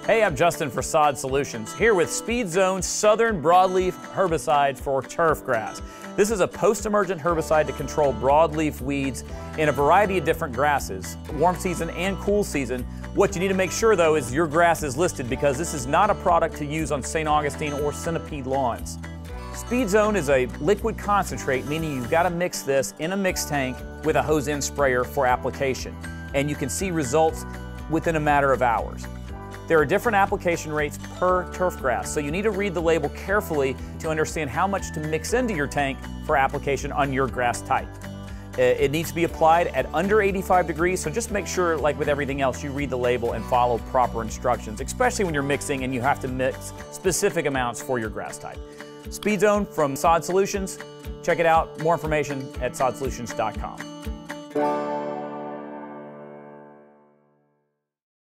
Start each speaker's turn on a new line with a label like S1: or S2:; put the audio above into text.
S1: Hey, I'm Justin for Sod Solutions, here with Speed Zone Southern Broadleaf Herbicide for turf grass. This is a post-emergent herbicide to control broadleaf weeds in a variety of different grasses, warm season and cool season. What you need to make sure though is your grass is listed, because this is not a product to use on St. Augustine or Centipede lawns. Speed Zone is a liquid concentrate, meaning you've got to mix this in a mix tank with a hose-end sprayer for application, and you can see results within a matter of hours. There are different application rates per turf grass, so you need to read the label carefully to understand how much to mix into your tank for application on your grass type. It needs to be applied at under 85 degrees, so just make sure, like with everything else, you read the label and follow proper instructions, especially when you're mixing and you have to mix specific amounts for your grass type. Speed Zone from Sod Solutions. Check it out. More information at sodsolutions.com.